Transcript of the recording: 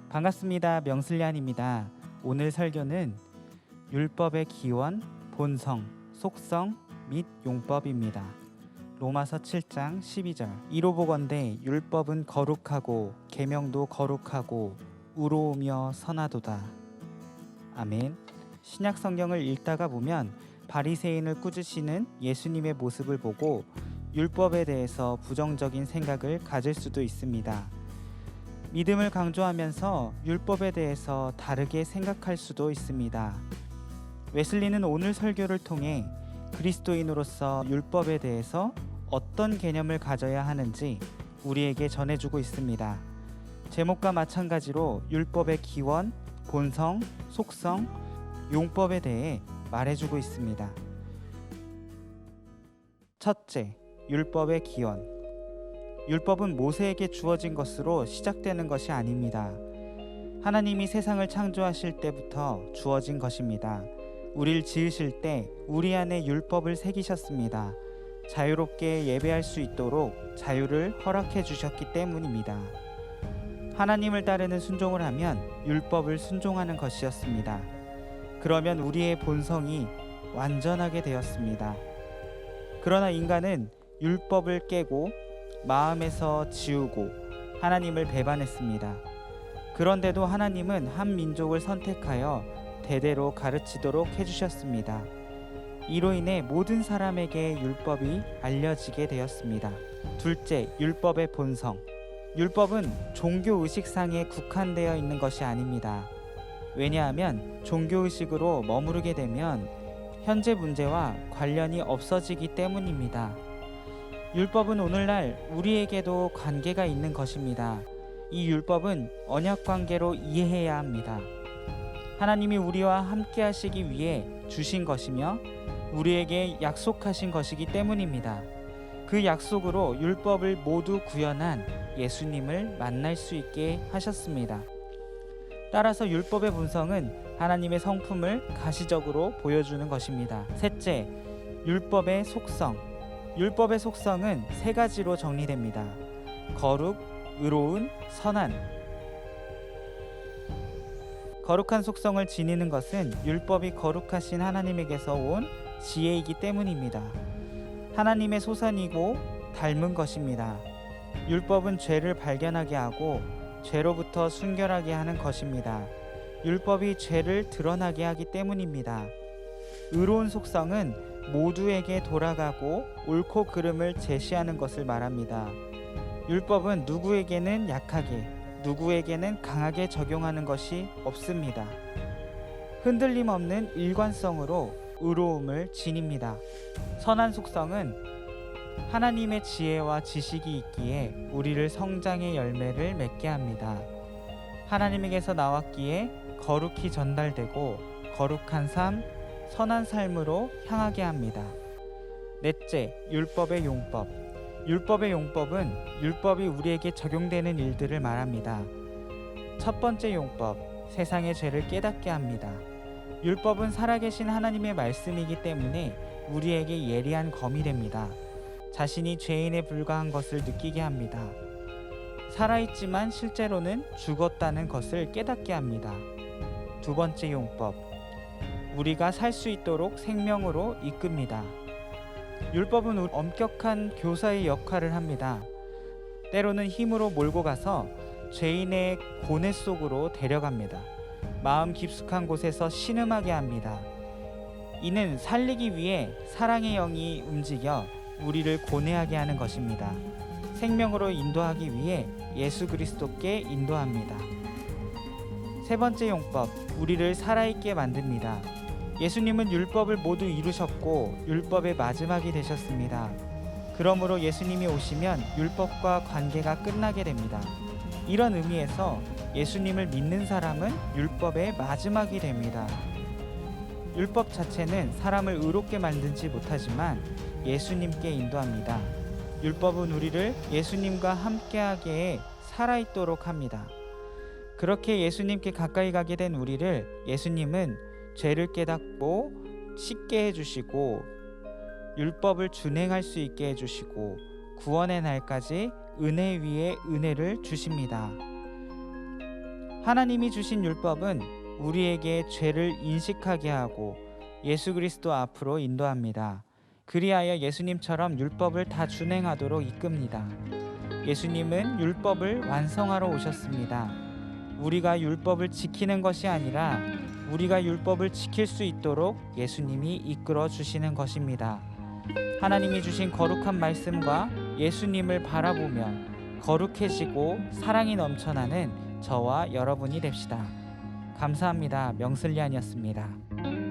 반갑습니다. 명슬리안입니다. 오늘 설교는 율법의 기원, 본성, 속성 및 용법입니다. 로마서 7장 12절. 이로 보건대 율법은 거룩하고 계명도 거룩하고 의로우며 선하도다. 아멘. 신약 성경을 읽다가 보면 바리새인을 꾸짖으시는 예수님의 모습을 보고 율법에 대해서 부정적인 생각을 가질 수도 있습니다. 믿음을 강조하면서 율법에 대해서 다르게 생각할 수도 있습니다. 웨슬리는 오늘 설교를 통해 그리스도인으로서 율법에 대해서 어떤 개념을 가져야 하는지 우리에게 전해주고 있습니다. 제목과 마찬가지로 율법의 기원, 본성, 속성, 용법에 대해 말해주고 있습니다. 첫째, 율법의 기원. 율법은 모세에게 주어진 것으로 시작되는 것이 아닙니다. 하나님이 세상을 창조하실 때부터 주어진 것입니다. 우리를 지으실 때 우리 안에 율법을 새기셨습니다. 자유롭게 예배할 수 있도록 자유를 허락해 주셨기 때문입니다. 하나님을 따르는 순종을 하면 율법을 순종하는 것이었습니다. 그러면 우리의 본성이 완전하게 되었습니다. 그러나 인간은 율법을 깨고 마음에서 지우고 하나님을 배반했습니다. 그런데도 하나님은 한 민족을 선택하여 대대로 가르치도록 해주셨습니다. 이로 인해 모든 사람에게 율법이 알려지게 되었습니다. 둘째, 율법의 본성. 율법은 종교의식상에 국한되어 있는 것이 아닙니다. 왜냐하면 종교의식으로 머무르게 되면 현재 문제와 관련이 없어지기 때문입니다. 율법은 오늘날 우리에게도 관계가 있는 것입니다. 이 율법은 언약 관계로 이해해야 합니다. 하나님이 우리와 함께 하시기 위해 주신 것이며 우리에게 약속하신 것이기 때문입니다. 그 약속으로 율법을 모두 구현한 예수님을 만날 수 있게 하셨습니다. 따라서 율법의 본성은 하나님의 성품을 가시적으로 보여주는 것입니다. 셋째, 율법의 속성. 율법의 속성은 세 가지로 정리됩니다. 거룩, 의로운, 선한. 거룩한 속성을 지니는 것은 율법이 거룩하신 하나님에게서 온 지혜이기 때문입니다. 하나님의 소산이고 닮은 것입니다. 율법은 죄를 발견하게 하고 죄로부터 순결하게 하는 것입니다. 율법이 죄를 드러나게 하기 때문입니다. 의로운 속성은 모두에게 돌아가고 옳고 그름을 제시하는 것을 말합니다. 율법은 누구에게는 약하게, 누구에게는 강하게 적용하는 것이 없습니다. 흔들림 없는 일관성으로 의로움을 지닙니다. 선한 속성은 하나님의 지혜와 지식이 있기에 우리를 성장의 열매를 맺게 합니다. 하나님에게서 나왔기에 거룩히 전달되고 거룩한 삶, 선한 삶으로 향하게 합니다. 넷째, 율법의 용법. 율법의 용법은 율법이 우리에게 적용되는 일들을 말합니다. 첫 번째 용법, 세상의 죄를 깨닫게 합니다. 율법은 살아계신 하나님의 말씀이기 때문에 우리에게 예리한 검이 됩니다. 자신이 죄인에 불과한 것을 느끼게 합니다. 살아있지만 실제로는 죽었다는 것을 깨닫게 합니다. 두 번째 용법, 우리가 살 수 있도록 생명으로 이끕니다. 율법은 엄격한 교사의 역할을 합니다. 때로는 힘으로 몰고 가서 죄인의 고뇌 속으로 데려갑니다. 마음 깊숙한 곳에서 신음하게 합니다. 이는 살리기 위해 사랑의 영이 움직여 우리를 고뇌하게 하는 것입니다. 생명으로 인도하기 위해 예수 그리스도께 인도합니다. 세 번째 용법, 우리를 살아있게 만듭니다. 예수님은 율법을 모두 이루셨고 율법의 마지막이 되셨습니다. 그러므로 예수님이 오시면 율법과 관계가 끝나게 됩니다. 이런 의미에서 예수님을 믿는 사람은 율법의 마지막이 됩니다. 율법 자체는 사람을 의롭게 만들지 못하지만 예수님께 인도합니다. 율법은 우리를 예수님과 함께하게 해 살아있도록 합니다. 그렇게 예수님께 가까이 가게 된 우리를 예수님은 죄를 깨닫고 씻게 해주시고 율법을 준행할 수 있게 해주시고 구원의 날까지 은혜 위에 은혜를 주십니다. 하나님이 주신 율법은 우리에게 죄를 인식하게 하고 예수 그리스도 앞으로 인도합니다. 그리하여 예수님처럼 율법을 다 준행하도록 이끕니다. 예수님은 율법을 완성하러 오셨습니다. 우리가 율법을 지키는 것이 아니라 우리가 율법을 지킬 수 있도록 예수님이 이끌어 주시는 것입니다. 하나님이 주신 거룩한 말씀과 예수님을 바라보며 거룩해지고 사랑이 넘쳐나는 저와 여러분이 됩시다. 감사합니다. 명슬리안이었습니다.